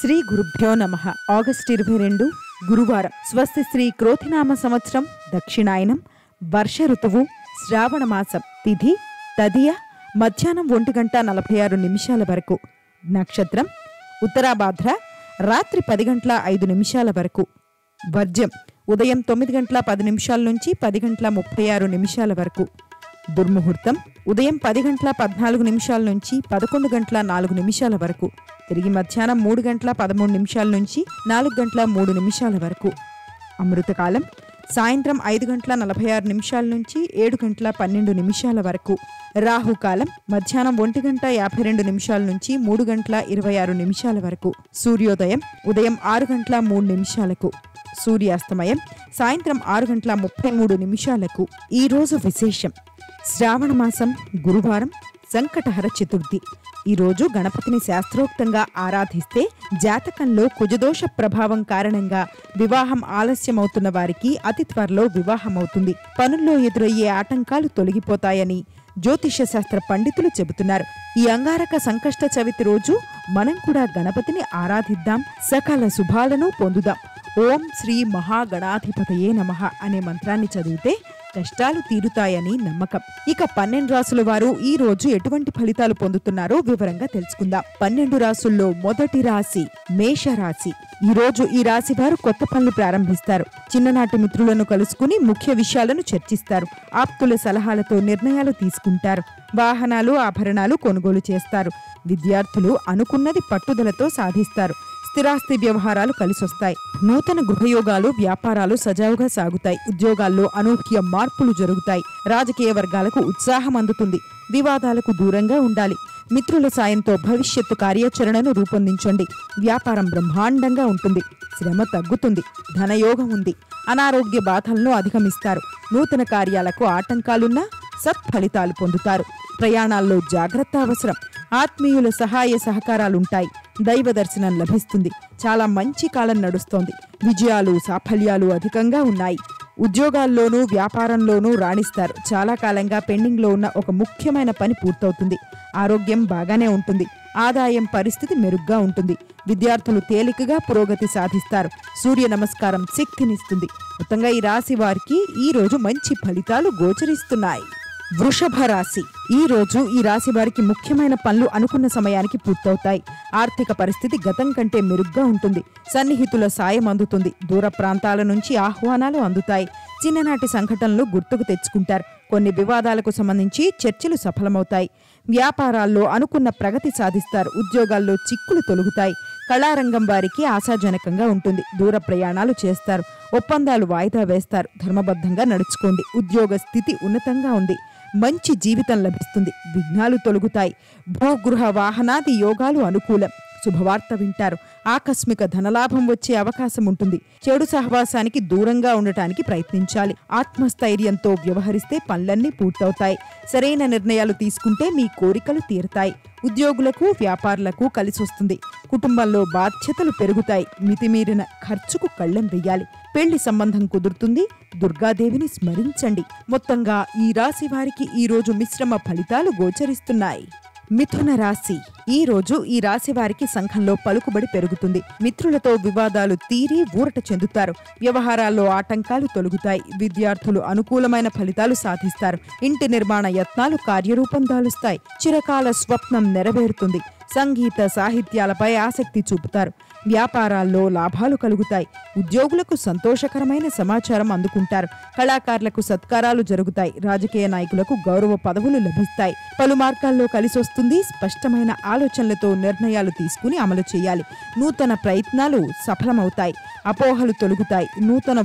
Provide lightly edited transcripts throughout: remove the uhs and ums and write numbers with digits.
శ్రీ గురుభ్యో నమః. ఆగస్టు 22 గురువారం. స్వస్తి శ్రీ క్రోధినామ సంవత్సరం, దక్షిణాయనం, వర్ష ఋతువు, శ్రావణ మాసం. తిథి తదియ, మధ్యాహ్నం 1:46 వరకు. నక్షత్రం ఉత్తరాభాద్ర, రాత్రి 10:05 వరకు. వర్జ్యం ఉదయం 9:10 నుంచి 10:36 వరకు. దుర్ముహూర్తం ఉదయం 10:14 నుంచి 11:04 వరకు. తిరిగి మధ్యాహ్నం 3:13 నుంచి 4:03 వరకు. అమృతకాలం సాయంత్రం 5:46 నుంచి 7:12 వరకు. రాహుకాలం మధ్యాహ్నం 1:52 నుంచి 3:26 వరకు. సూర్యోదయం ఉదయం 6:03. సూర్యాస్తమయం సాయంత్రం 6:33. ఈ రోజు విశేషం: శ్రావణ మాసం, గురువారం, సంకటహర చతుర్థి. ఈరోజు గణపతిని శాస్త్రోక్తంగా ఆరాధిస్తే జాతకంలో కుజదోష ప్రభావం కారణంగా వివాహం ఆలస్యమవుతున్న వారికి అతి త్వరలో వివాహమవుతుంది. పనుల్లో ఎదురయ్యే ఆటంకాలు తొలగిపోతాయని జ్యోతిష శాస్త్ర పండితులు చెబుతున్నారు. ఈ అంగారక సంకష్ట చవితి రోజు మనం కూడా గణపతిని ఆరాధిద్దాం, సకల శుభాలను పొందుదాం. ఓం శ్రీ మహాగణాధిపతయే నమః అనే మంత్రాన్ని చదివితే కష్టాలు తీరుతాయని నమ్మకం. ఇక 12 రాసుల వారు ఈ రోజు ఎటువంటి ఫలితాలు పొందుతున్నారో వివరంగా తెలుసుకుందాం. 12 రాసుల్లో మొదటి రాశి మేషరాశి. ఈ రోజు ఈ రాశి వారు కొత్త పనులు ప్రారంభిస్తారు. చిన్ననాటి మిత్రులను కలుసుకుని ముఖ్య విషయాలను చర్చిస్తారు. ఆప్తుల సలహాలతో నిర్ణయాలు తీసుకుంటారు. వాహనాలు, ఆభరణాలు కొనుగోలు చేస్తారు. విద్యార్థులు అనుకున్నది పట్టుదలతో సాధిస్తారు. స్థిరాస్తి వ్యవహారాలు కలిసొస్తాయి. నూతన గృహయోగాలు, వ్యాపారాలు సజావుగా సాగుతాయి. ఉద్యోగాల్లో అనూహ్య మార్పులు జరుగుతాయి. రాజకీయ వర్గాలకు ఉత్సాహం అందుతుంది. వివాదాలకు దూరంగా ఉండాలి. మిత్రుల సాయంతో భవిష్యత్తు కార్యాచరణను రూపొందించండి. వ్యాపారం బ్రహ్మాండంగా ఉంటుంది. శ్రమ తగ్గుతుంది. ధనయోగం ఉంది. అనారోగ్య బాధలను అధిగమిస్తారు. నూతన కార్యాలకు ఆటంకాలున్నా సత్ఫలితాలు పొందుతారు. ప్రయాణాల్లో జాగ్రత్త అవసరం. ఆత్మీయుల సహాయ సహకారాలుంటాయి. దైవ దర్శనం లభిస్తుంది. చాలా మంచి కాలం నడుస్తోంది. విజయాలు, సాఫల్యాలు అధికంగా ఉన్నాయి. ఉద్యోగాల్లోనూ వ్యాపారంలోనూ రాణిస్తారు. చాలా కాలంగా పెండింగ్లో ఉన్న ఒక ముఖ్యమైన పని పూర్తవుతుంది. ఆరోగ్యం బాగానే ఉంటుంది. ఆదాయం పరిస్థితి మెరుగ్గా ఉంటుంది. విద్యార్థులు తేలికగా పురోగతి సాధిస్తారు. సూర్య నమస్కారం శక్తినిస్తుంది. మొత్తంగా ఈ రాశి వారికి ఈ రోజు మంచి ఫలితాలు గోచరిస్తున్నాయి. వృషభ రాశి. ఈ రోజు ఈ రాశి వారికి ముఖ్యమైన పనులు అనుకున్న సమయానికి పూర్తవుతాయి. ఆర్థిక పరిస్థితి గతం కంటే మెరుగ్గా ఉంటుంది. సన్నిహితుల సాయం అందుతుంది. దూర ప్రాంతాల నుంచి ఆహ్వానాలు అందుతాయి. చిన్ననాటి సంఘటనలు గుర్తుకు తెచ్చుకుంటారు. కొన్ని వివాదాలకు సంబంధించి చర్చలు సఫలమవుతాయి. వ్యాపారాల్లో అనుకున్న ప్రగతి సాధిస్తారు. ఉద్యోగాల్లో చిక్కులు తొలగుతాయి. కళారంగం వారికి ఆశాజనకంగా ఉంటుంది. దూర ప్రయాణాలు చేస్తారు. ఒప్పందాలు వాయిదా వేస్తారు. ధర్మబద్ధంగా నడుచుకోండి. ఉద్యోగ స్థితి ఉన్నతంగా ఉంది. మంచి జీవితం లభిస్తుంది. విఘ్నాలు తొలగుతాయి. భూగృహ వాహనాది యోగాలు అనుకూలం. శుభవార్త వింటారు. ఆకస్మిక ధనలాభం వచ్చే అవకాశం ఉంటుంది. చెడు సహవాసానికి దూరంగా ఉండటానికి ప్రయత్నించాలి. ఆత్మస్థైర్యంతో వ్యవహరిస్తే పనులన్నీ పూర్తవుతాయి. సరైన నిర్ణయాలు తీసుకుంటే మీ కోరికలు తీరుతాయి. ఉద్యోగులకు, వ్యాపారులకు కలిసొస్తుంది. కుటుంబంలో బాధ్యతలు పెరుగుతాయి. మితిమీరిన ఖర్చుకు కళ్ళెం వెయ్యాలి. పెళ్లి సంబంధం కుదురుతుంది. దుర్గాదేవిని స్మరించండి. మొత్తంగా ఈ రాశి వారికి ఈ రోజు మిశ్రమ ఫలితాలు గోచరిస్తున్నాయి. మిథున రాశి. ఈ రోజు ఈ రాశి వారికి సంఘంలో పలుకుబడి పెరుగుతుంది. మిత్రులతో వివాదాలు తీరి ఊరట చెందుతారు. వ్యవహారాల్లో ఆటంకాలు తొలగుతాయి. విద్యార్థులు అనుకూలమైన ఫలితాలు సాధిస్తారు. ఇంటి నిర్మాణ యత్నాలు కార్యరూపం దాలుస్తాయి. చిరకాల స్వప్నం నెరవేరుతుంది. సంగీత సాహిత్యాలపై ఆసక్తి చూపుతారు. వ్యాపారాల్లో లాభాలు కలుగుతాయి. ఉద్యోగులకు సంతోషకరమైన సమాచారం అందుకుంటారు. కళాకారులకు సత్కారాలు జరుగుతాయి. రాజకీయ నాయకులకు గౌరవ పదవులు లభిస్తాయి. పలు మార్గాల్లో కలిసొస్తుంది. స్పష్టమైన ఆలోచనలతో నిర్ణయాలు తీసుకుని అమలు చేయాలి. నూతన ప్రయత్నాలు సఫలమవుతాయి. అపోహలు తొలగుతాయి. నూతన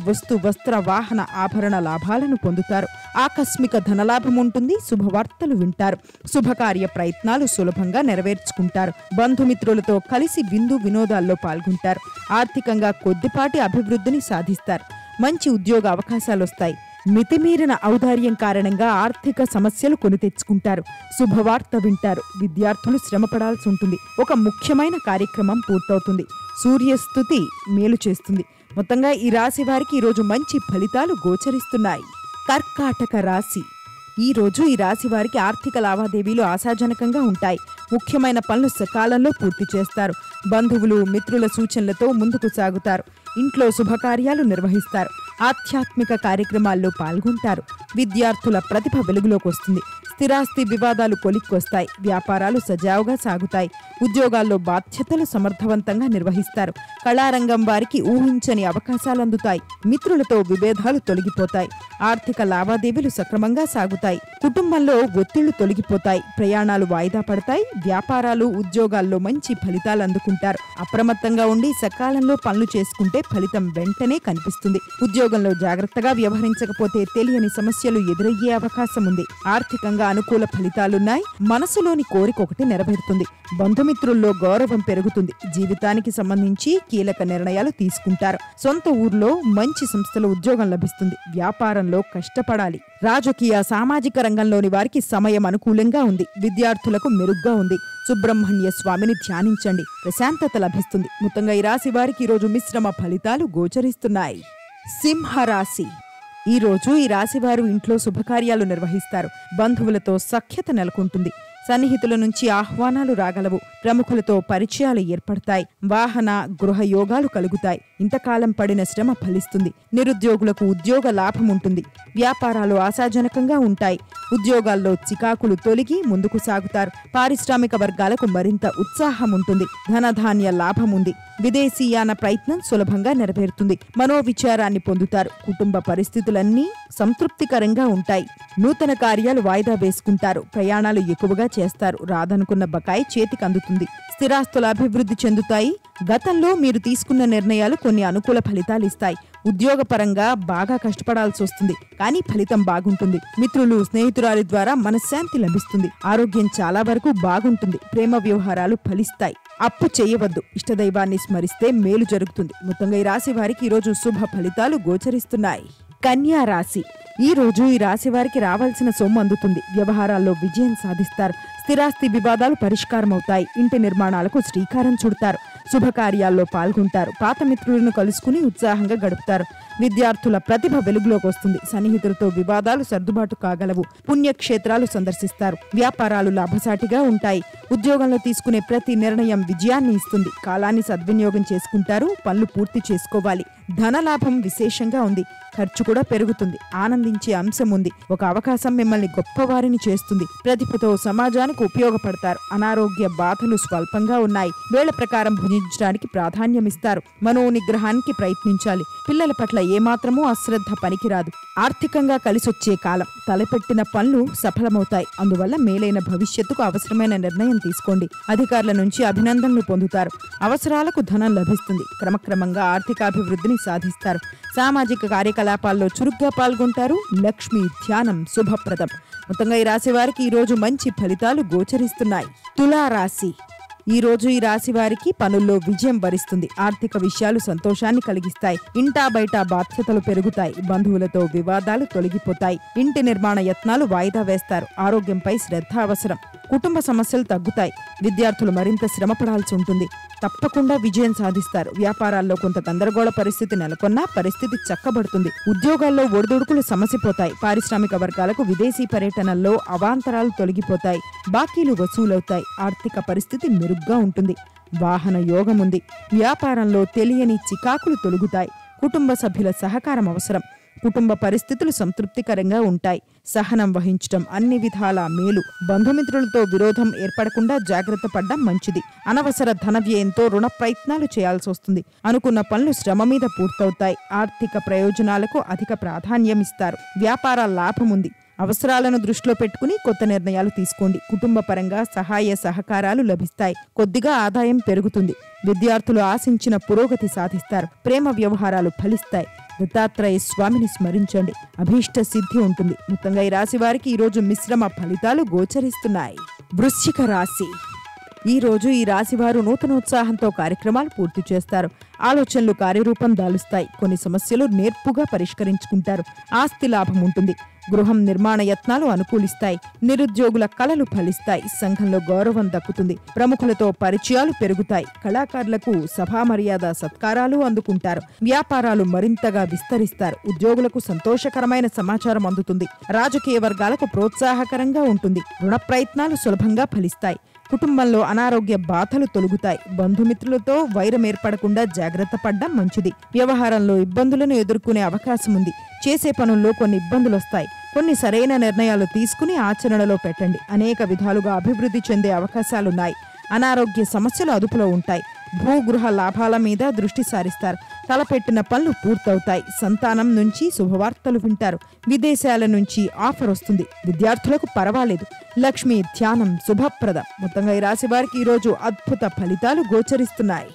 వస్త్ర వాహన ఆభరణ లాభాలను పొందుతారు. ఆకస్మిక ధనలాభం ఉంటుంది. శుభవార్తలు వింటారు. శుభకార్య ప్రయత్నాలు సులభంగా నెరవేర్చుకుంటారు. బంధుమిత్రులతో కలిసి విందు వినోదాల్లో పాల్గొంటారు. ఆర్థికంగా కొద్దిపాటి అభివృద్ధిని సాధిస్తారు. మంచి ఉద్యోగ అవకాశాలొస్తాయి. మితిమీరిన ఔదార్యం కారణంగా ఆర్థిక సమస్యలు కొని తెచ్చుకుంటారు. శుభవార్త వింటారు. విద్యార్థులు శ్రమపడాల్సి ఉంటుంది. ఒక ముఖ్యమైన కార్యక్రమం పూర్తవుతుంది. సూర్యస్థుతి మేలు చేస్తుంది. మొత్తంగా ఈ రాశి వారికి ఈరోజు మంచి ఫలితాలు గోచరిస్తున్నాయి. కర్కాటక రాశి. ఈ రోజు ఈ రాశి వారికి ఆర్థిక లావాదేవీలు ఆశాజనకంగా ఉంటాయి. ముఖ్యమైన పనులు సకాలంలో పూర్తి చేస్తారు. బంధువులు మిత్రుల సూచనలతో ముందుకు సాగుతారు. ఇంట్లో శుభకార్యాలు నిర్వహిస్తారు. ఆధ్యాత్మిక కార్యక్రమాల్లో పాల్గొంటారు. విద్యార్థుల ప్రతిభ వెలుగులోకి వస్తుంది. స్థిరాస్తి వివాదాలు కొలిక్కొస్తాయి. వ్యాపారాలు సజావుగా సాగుతాయి. ఉద్యోగాల్లో బాధ్యతలు సమర్థవంతంగా నిర్వహిస్తారు. కళారంగం వారికి ఊహించని అవకాశాలు అందుతాయి. మిత్రులతో విభేదాలు తొలగిపోతాయి. ఆర్థిక లావాదేవీలు సక్రమంగా సాగుతాయి. కుటుంబంలో ఒత్తిళ్లు తొలగిపోతాయి. ప్రయాణాలు వాయిదా పడతాయి. వ్యాపారాలు ఉద్యోగాల్లో మంచి ఫలితాలు అందుకుంటారు. అప్రమత్తంగా ఉండి సకాలంలో పనులు చేసుకుంటే ఫలితం వెంటనే కనిపిస్తుంది. ఉద్యోగంలో జాగ్రత్తగా వ్యవహరించకపోతే తెలియని సమస్యలు ఎదురయ్యే అవకాశం ఉంది. ఆర్థికంగా అనుకూల ఫలితాలున్నాయి. మనసులోని కోరిక ఒకటి నెరవేరుతుంది. బంధుమిత్రుల్లో గౌరవం పెరుగుతుంది. జీవితానికి సంబంధించి కీలక నిర్ణయాలు తీసుకుంటారు. సొంత ఊర్లో మంచి సంస్థలో ఉద్యోగం లభిస్తుంది. వ్యాపారంలో కష్టపడాలి. రాజకీయ సామాజిక రంగంలోని వారికి సమయం అనుకూలంగా ఉంది. విద్యార్థులకు మెరుగ్గా ఉంది. సుబ్రహ్మణ్య స్వామిని ధ్యానించండి. ప్రశాంతత లభిస్తుంది. మొత్తంగా ఈ రాశి వారికి ఈరోజు మిశ్రమ ఫలితాలు గోచరిస్తున్నాయి. సింహరాశి. ఈ రోజు ఈ రాశివారు ఇంట్లో శుభకార్యాలు నిర్వహిస్తారు. బంధువులతో సఖ్యత నెలకొంటుంది. సన్నిహితుల నుంచి ఆహ్వానాలు రాగలవు. ప్రముఖులతో పరిచయాలు ఏర్పడతాయి. వాహన గృహ యోగాలు కలుగుతాయి. ఇంతకాలం పడిన శ్రమ ఫలిస్తుంది. నిరుద్యోగులకు ఉద్యోగ లాభం ఉంటుంది. వ్యాపారాలు ఆశాజనకంగా ఉంటాయి. ఉద్యోగాల్లో చికాకులు తొలగి ముందుకు సాగుతారు. పారిశ్రామిక వర్గాలకు మరింత ఉత్సాహం ఉంటుంది. ధనధాన్య లాభం ఉంది. విదేశీయాన ప్రయత్నం సులభంగా నెరవేరుతుంది. మనోవిచారాన్ని పొందుతారు. కుటుంబ పరిస్థితులన్నీ సంతృప్తికరంగా ఉంటాయి. నూతన కార్యాలు వాయిదా వేసుకుంటారు. ప్రయాణాలు ఎక్కువగా చేస్తారు. రాదనుకున్న బకాయి చేతికి అందుతుంది. స్థిరాస్తుల అభివృద్ధి చెందుతాయి. గతంలో మీరు తీసుకున్న నిర్ణయాలు కొన్ని అనుకూల ఫలితాలు ఇస్తాయి. ఉద్యోగపరంగా బాగా కష్టపడాల్సి వస్తుంది, కానీ ఫలితం బాగుంటుంది. మిత్రులు స్నేహితురాలి ద్వారా మనశ్శాంతి లభిస్తుంది. ఆరోగ్యం చాలా వరకు బాగుంటుంది. ప్రేమ వ్యవహారాలు ఫలిస్తాయి. అప్పు చేయవద్దు. ఇష్టదైవాన్ని స్మరిస్తే మేలు జరుగుతుంది. మొత్తంగా ఈ రాశి వారికి ఈరోజు శుభ ఫలితాలు గోచరిస్తున్నాయి. కన్యా రాశి. ఈ రోజు ఈ రాశి వారికి రావాల్సిన సొమ్ము అందుతుంది. వ్యవహారాల్లో విజయం సాధిస్తారు. స్థిరాస్తి వివాదాలు పరిష్కారం అవుతాయి. ఇంటి నిర్మాణాలకు శ్రీకారం చుడతారు. శుభకార్యాల్లో పాల్గొంటారు. పాత మిత్రులను కలుసుకుని ఉత్సాహంగా గడుపుతారు. విద్యార్థుల ప్రతిభ వెలుగులోకి వస్తుంది. సన్నిహితులతో వివాదాలు సర్దుబాటు కాగలవు. పుణ్యక్షేత్రాలు సందర్శిస్తారు. వ్యాపారాలు లాభసాటిగా ఉంటాయి. ఉద్యోగంలో తీసుకునే ప్రతి నిర్ణయం విజయాన్ని ఇస్తుంది. కాలాన్ని సద్వినియోగం చేసుకుంటారు. పనులు పూర్తి చేసుకోవాలి. ధనలాభం విశేషంగా ఉంది. ఖర్చు కూడా పెరుగుతుంది. ఆనందించే అంశం ఉంది. ఒక అవకాశం మిమ్మల్ని గొప్పవారిని చేస్తుంది. ప్రతిభతో సమాజానికి ఉపయోగపడతారు. అనారోగ్య బాధలు స్వల్పంగా ఉన్నాయి. వేళ ప్రకారం భుజించడానికి ప్రాధాన్యమిస్తారు. మనోనిగ్రహానికి ప్రయత్నించాలి. పిల్లల పట్ల ఏమాత్రమూ అశ్రద్ధ పనికిరాదు. ఆర్థికంగా కలిసొచ్చే కాలం. తలపెట్టిన పనులు సఫలమవుతాయి. అందువల్ల మేలైన భవిష్యత్తుకు అవసరమైన నిర్ణయం తీసుకోండి. అధికారుల నుంచి అభినందనలు పొందుతారు. అవసరాలకు ధనం లభిస్తుంది. క్రమక్రమంగా ఆర్థికాభివృద్ధిని సాధిస్తారు. సామాజిక కార్యకలాపాల్లో చురుగ్గా పాల్గొంటారు. లక్ష్మీ ధ్యానం శుభప్రదం. మొత్తంగా ఈ రాశి వారికి ఈరోజు మంచి ఫలితాలు గోచరిస్తున్నాయి. తులారాశి. ఈ రోజు ఈ రాశి వారికి పనుల్లో విజయం వరిస్తుంది. ఆర్థిక విషయాలు సంతోషాన్ని కలిగిస్తాయి. ఇంటా బయట బాధ్యతలు పెరుగుతాయి. బంధువులతో వివాదాలు తొలగిపోతాయి. ఇంటి నిర్మాణ యత్నాలు వాయిదా వేస్తారు. ఆరోగ్యంపై శ్రద్ధ అవసరం. కుటుంబ సమస్యలు తగ్గుతాయి. విద్యార్థులు మరింత శ్రమపడాల్సి ఉంటుంది. తప్పకుండా విజయం సాధిస్తారు. వ్యాపారాల్లో కొంత గందరగోళ పరిస్థితి నెలకొన్నా పరిస్థితి చక్కబడుతుంది. ఉద్యోగాల్లో ఒడిదుడుకులు సమసిపోతాయి. పారిశ్రామిక వర్గాలకు విదేశీ పర్యటనల్లో అవాంతరాలు తొలగిపోతాయి. బాకీలు వసూలవుతాయి. ఆర్థిక పరిస్థితి మెరుగ్గా ఉంటుంది. వాహన యోగం ఉంది. వ్యాపారంలో తెలియని చికాకులు తొలగుతాయి. కుటుంబ సభ్యుల సహకారం అవసరం. కుటుంబ పరిస్థితులు సంతృప్తికరంగా ఉంటాయి. సహనం వహించటం అన్ని విధాలా మేలు. బంధుమిత్రులతో విరోధం ఏర్పడకుండా జాగ్రత్త పడ్డం మంచిది. అనవసర ధన వ్యయంతో రుణ ప్రయత్నాలు చేయాల్సి వస్తుంది. అనుకున్న పనులు శ్రమ మీద పూర్తవుతాయి. ఆర్థిక ప్రయోజనాలకు అధిక ప్రాధాన్యమిస్తారు. వ్యాపార లాభం ఉంది. అవసరాలను దృష్టిలో పెట్టుకుని కొత్త నిర్ణయాలు తీసుకోండి. కుటుంబ పరంగా సహాయ సహకారాలు లభిస్తాయి. కొద్దిగా ఆదాయం పెరుగుతుంది. విద్యార్థులు ఆశించిన పురోగతి సాధిస్తారు. ప్రేమ వ్యవహారాలు ఫలిస్తాయి. దత్తాత్రేయ స్వామిని స్మరించండి. అభీష్ట సిద్ధి ఉంటుంది. మొత్తంగా ఈ రాశి వారికి ఈరోజు మిశ్రమ ఫలితాలు గోచరిస్తున్నాయి. వృశ్చిక రాశి. ఈ రోజు ఈ రాశివారు నూతనోత్సాహంతో కార్యక్రమాలు పూర్తి చేస్తారు. ఆలోచనలు కార్యరూపం దాలుస్తాయి. కొన్ని సమస్యలు నేర్పుగా పరిష్కరించుకుంటారు. ఆస్తి లాభం ఉంటుంది. గృహం నిర్మాణ యత్నాలు అనుకూలిస్తాయి. నిరుద్యోగుల కళలు ఫలిస్తాయి. సంఘంలో గౌరవం దక్కుతుంది. ప్రముఖులతో పరిచయాలు పెరుగుతాయి. కళాకారులకు సభా మర్యాద సత్కారాలు అందుకుంటారు. వ్యాపారాలు మరింతగా విస్తరిస్తారు. ఉద్యోగులకు సంతోషకరమైన సమాచారం అందుతుంది. రాజకీయ వర్గాలకు ప్రోత్సాహకరంగా ఉంటుంది. రుణ ప్రయత్నాలు సులభంగా ఫలిస్తాయి. కుటుంబంలో అనారోగ్య బాధలు తొలగుతాయి. బంధుమిత్రులతో వైరం ఏర్పడకుండా జాగ్రత్త పడ్డం మంచిది. వ్యవహారంలో ఇబ్బందులను ఎదుర్కొనే అవకాశం ఉంది. చేసే పనుల్లో కొన్ని ఇబ్బందులొస్తాయి. కొన్ని సరైన నిర్ణయాలు తీసుకుని ఆచరణలో పెట్టండి. అనేక విధాలుగా అభివృద్ధి చెందే అవకాశాలున్నాయి. అనారోగ్య సమస్యలు అదుపులో ఉంటాయి. భూగృహ లాభాల మీద దృష్టి సారిస్తారు. తలపెట్టిన పనులు పూర్తవుతాయి. సంతానం నుంచి శుభవార్తలు వింటారు. విదేశాల నుంచి ఆఫర్ వస్తుంది. విద్యార్థులకు పర్వాలేదు. లక్ష్మీ ధ్యానం శుభప్రదం. మొత్తంగా ఈ రాశి వారికి ఈరోజు అద్భుత ఫలితాలు గోచరిస్తున్నాయి.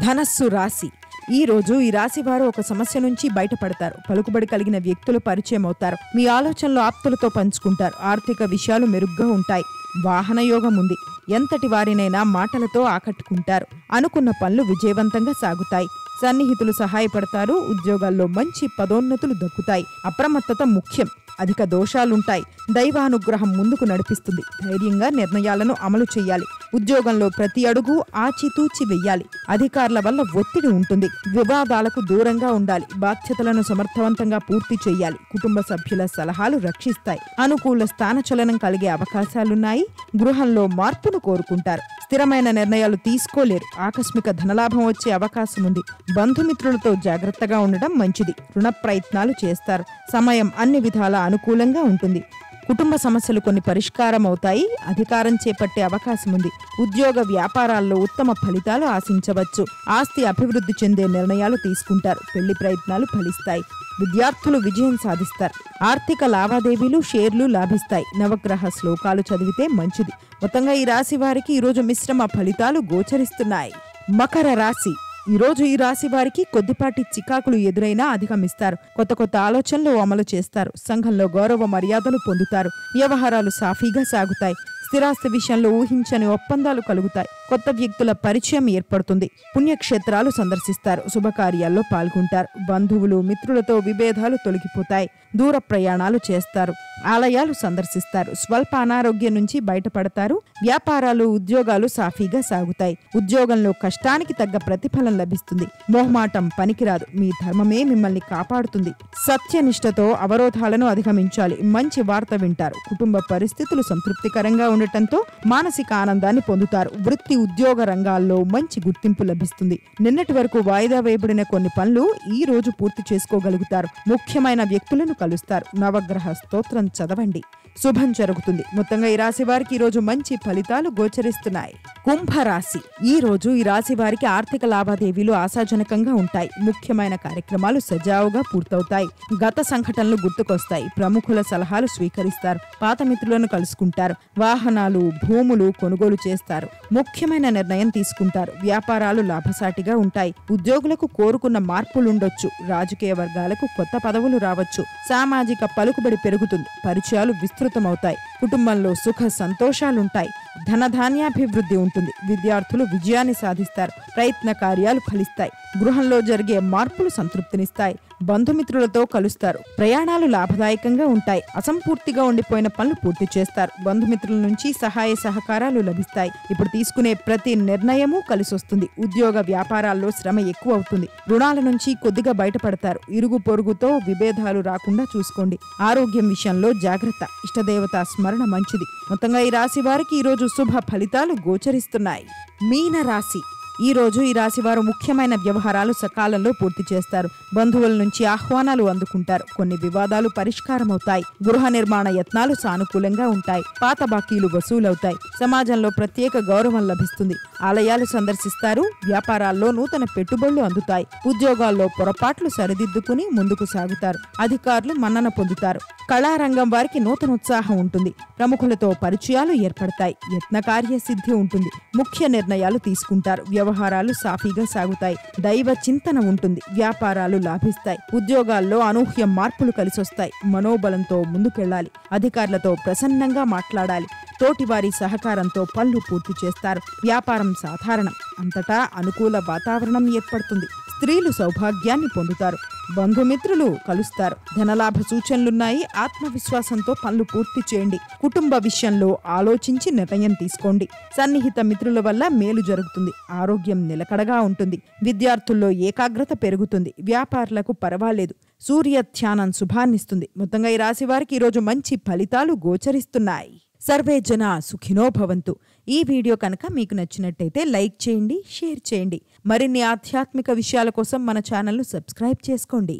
ధనస్సు రాశి. ఈ రోజు ఈ రాశి వారు ఒక సమస్య నుంచి బయటపడతారు. పలుకుబడి కలిగిన వ్యక్తులు పరిచయం అవుతారు. మీ ఆలోచనలు ఆప్తులతో పంచుకుంటారు. ఆర్థిక విషయాలు మెరుగ్గా ఉంటాయి. వాహన యోగం ఉంది. ఎంతటి వారినైనా మాటలతో ఆకట్టుకుంటారు. అనుకున్న పనులు విజయవంతంగా సాగుతాయి. సన్నిహితులు సహాయపడతారు. ఉద్యోగాల్లో మంచి పదోన్నతులు దక్కుతాయి. అప్రమత్తత ముఖ్యం. అధిక దోషాలుంటాయి. దైవానుగ్రహం ముందుకు నడిపిస్తుంది. ధైర్యంగా నిర్ణయాలను అమలు చేయాలి. ఉద్యోగంలో ప్రతి అడుగు ఆచితూచి వెయ్యాలి. అధికారుల వల్ల ఒత్తిడి ఉంటుంది. వివాదాలకు దూరంగా ఉండాలి. బాధ్యతలను సమర్థవంతంగా పూర్తి చేయాలి. కుటుంబ సభ్యుల సలహాలు రక్షిస్తాయి. అనుకూల స్థానచలనం కలిగే అవకాశాలున్నాయి. గృహంలో మార్పును కోరుకుంటారు. స్థిరమైన నిర్ణయాలు తీసుకోలేరు. ఆకస్మిక ధనలాభం వచ్చే అవకాశం ఉంది. బంధుమిత్రులతో జాగ్రత్తగా ఉండడం మంచిది. రుణ ప్రయత్నాలు చేస్తారు. సమయం అన్ని విధాలా అనుకూలంగా ఉంటుంది. కుటుంబ సమస్యలు కొన్ని పరిష్కారం అవుతాయి. అధికారం చేపట్టే అవకాశం ఉంది. ఉద్యోగ వ్యాపారాల్లో ఉత్తమ ఫలితాలు ఆశించవచ్చు. ఆస్తి అభివృద్ధి చెందే నిర్ణయాలు తీసుకుంటారు. పెళ్లి ప్రయత్నాలు ఫలిస్తాయి. విద్యార్థులు విజయం సాధిస్తారు. ఆర్థిక లావాదేవీలు షేర్లు లాభిస్తాయి. నవగ్రహ శ్లోకాలు చదివితే మంచిది. మొత్తంగా ఈ రాశి వారికి ఈరోజు మిశ్రమ ఫలితాలు గోచరిస్తున్నాయి. మకర రాశి. ఈరోజు ఈ రాశి వారికి కొద్దిపాటి చికాకులు ఎదురైనా అధిగమిస్తారు. కొత్త కొత్త ఆలోచనలు అమలు చేస్తారు. సంఘంలో గౌరవ మర్యాదలు పొందుతారు. వ్యవహారాలు సాఫీగా సాగుతాయి. స్థిరాస్తి విషయంలో ఊహించని ఒప్పందాలు కలుగుతాయి. కొత్త వ్యక్తుల పరిచయం ఏర్పడుతుంది. పుణ్యక్షేత్రాలు సందర్శిస్తారు. శుభకార్యాల్లో పాల్గొంటారు. బంధువులు మిత్రులతో విభేదాలు తొలగిపోతాయి. దూర ప్రయాణాలు చేస్తారు. ఆలయాలు సందర్శిస్తారు. స్వల్ప అనారోగ్యం నుంచి బయటపడతారు. వ్యాపారాలు ఉద్యోగాలు సాఫీగా సాగుతాయి. ఉద్యోగంలో కష్టానికి తగ్గ ప్రతిఫలం లభిస్తుంది. మొహమాటం పనికిరాదు. మీ ధర్మమే మిమ్మల్ని కాపాడుతుంది. సత్యనిష్టతో అవరోధాలను అధిగమించాలి. మంచి వార్త వింటారు. కుటుంబ పరిస్థితులు సంతృప్తికరంగా ఉండటంతో మానసిక ఆనందాన్ని పొందుతారు. వృత్తి ఉద్యోగ రంగాల్లో మంచి గుర్తింపు లభిస్తుంది. నిన్నటి వరకు వాయిదా వేయబడిన కొన్ని పనులు ఈ రోజు పూర్తి చేసుకోగలుగుతారు. ముఖ్యమైన వ్యక్తులను కలుస్తారు. నవగ్రహ స్తోత్రం చదవండి. శుభం జరుగుతుంది. మొత్తంగా ఈ రాశి వారికి ఈ రోజు మంచి ఫలితాలు గోచరిస్తున్నాయి. కుంభరాశి. ఈ రోజు ఈ రాశి వారికి ఆర్థిక లావాదేవీలు ఆశాజనకంగా ఉంటాయి. ముఖ్యమైన కార్యక్రమాలు సజావుగా పూర్తవుతాయి. గత సంఘటనలు గుర్తుకొస్తాయి. ప్రముఖుల సలహాలు స్వీకరిస్తారు. పాత మిత్రులను కలుసుకుంటారు. వాహనాలు భూములు కొనుగోలు చేస్తారు. ముఖ్యమైన నిర్ణయం తీసుకుంటారు. వ్యాపారాలు లాభసాటిగా ఉంటాయి. ఉద్యోగులకు కోరుకున్న మార్పులుండొచ్చు. రాజకీయ వర్గాలకు కొత్త పదవులు రావచ్చు. సామాజిక పలుకుబడి పెరుగుతుంది. పరిచయాలు విస్తృతమవుతాయి. కుటుంబంలో సుఖ సంతోషాలుంటాయి. ధనధాన్యాభివృద్ధి ఉంటుంది. విద్యార్థులు విజయాన్ని సాధిస్తారు. ప్రయత్న కార్యాలు ఫలిస్తాయి. గృహంలో జరిగే మార్పులు సంతృప్తినిస్తాయి. బంధుమిత్రులతో కలుస్తారు. ప్రయాణాలు లాభదాయకంగా ఉంటాయి. అసంపూర్తిగా ఉండిపోయిన పనులు పూర్తి చేస్తారు. బంధుమిత్రుల నుంచి సహాయ సహకారాలు లభిస్తాయి. ఇప్పుడు తీసుకునే ప్రతి నిర్ణయము కలిసొస్తుంది. ఉద్యోగ వ్యాపారాల్లో శ్రమ ఎక్కువ అవుతుంది. రుణాల నుంచి కొద్దిగా బయటపడతారు. ఇరుగు పొరుగుతో విభేదాలు రాకుండా చూసుకోండి. ఆరోగ్యం విషయంలో జాగ్రత్త. ఇష్టదేవత స్మరణ మంచిది. మొత్తంగా ఈ రాశి వారికి ఈరోజు శుభ ఫలితాలు గోచరిస్తున్నాయి. మీన రాశి. ఈ రోజు ఈ రాశి వారు ముఖ్యమైన వ్యవహారాలు సకాలంలో పూర్తి చేస్తారు. బంధువుల నుంచి ఆహ్వానాలు అందుకుంటారు. కొన్ని వివాదాలు పరిష్కారమవుతాయి. గృహ నిర్మాణ యత్నాలు సానుకూలంగా ఉంటాయి. పాత బాకీలు వసూలవుతాయి. సమాజంలో ప్రత్యేక గౌరవం లభిస్తుంది. ఆలయాలు సందర్శిస్తారు. వ్యాపారాల్లో నూతన పెట్టుబడులు అందుతాయి. ఉద్యోగాల్లో పొరపాట్లు సరిదిద్దుకుని ముందుకు సాగుతారు. అధికారులు మన్నన పొందుతారు. కళారంగం వారికి నూతనోత్సాహం ఉంటుంది. ప్రముఖులతో పరిచయాలు ఏర్పడతాయి. యత్న కార్యసిద్ధి ఉంటుంది. ముఖ్య నిర్ణయాలు తీసుకుంటారు. వ్యవహారాలు సాఫీగా సాగుతాయి. దైవ చింతన ఉంటుంది. వ్యాపారాలు లాభిస్తాయి. ఉద్యోగాల్లో అనూహ్య మార్పులు కలిసొస్తాయి. మనోబలంతో ముందుకెళ్లాలి. అధికారులతో ప్రసన్నంగా మాట్లాడాలి. తోటివారి సహకారంతో పనులు పూర్తి చేస్తారు. వ్యాపారం సాధారణం. అంతటా అనుకూల వాతావరణం ఏర్పడుతుంది. స్త్రీలు సౌభాగ్యాన్ని పొందుతారు. బంధుమిత్రులు కలుస్తారు. ధనలాభ సూచనలున్నాయి. ఆత్మవిశ్వాసంతో పనులు పూర్తి చేయండి. కుటుంబ విషయంలో ఆలోచించి నిర్ణయం తీసుకోండి. సన్నిహిత మిత్రుల వల్ల మేలు జరుగుతుంది. ఆరోగ్యం నిలకడగా ఉంటుంది. విద్యార్థుల్లో ఏకాగ్రత పెరుగుతుంది. వ్యాపారులకు పర్వాలేదు. సూర్య ధ్యానం శుభాన్నిస్తుంది. మొత్తంగా ఈ రాశి వారికి ఈరోజు మంచి ఫలితాలు గోచరిస్తున్నాయి. సర్వే జన సుఖినో భవంతు. ఈ వీడియో కనుక మీకు నచ్చినట్టయితే లైక్ చేయండి, షేర్ చేయండి. మరిన్ని ఆధ్యాత్మిక విషయాల కోసం మన ఛానల్ను సబ్స్క్రైబ్ చేసుకోండి.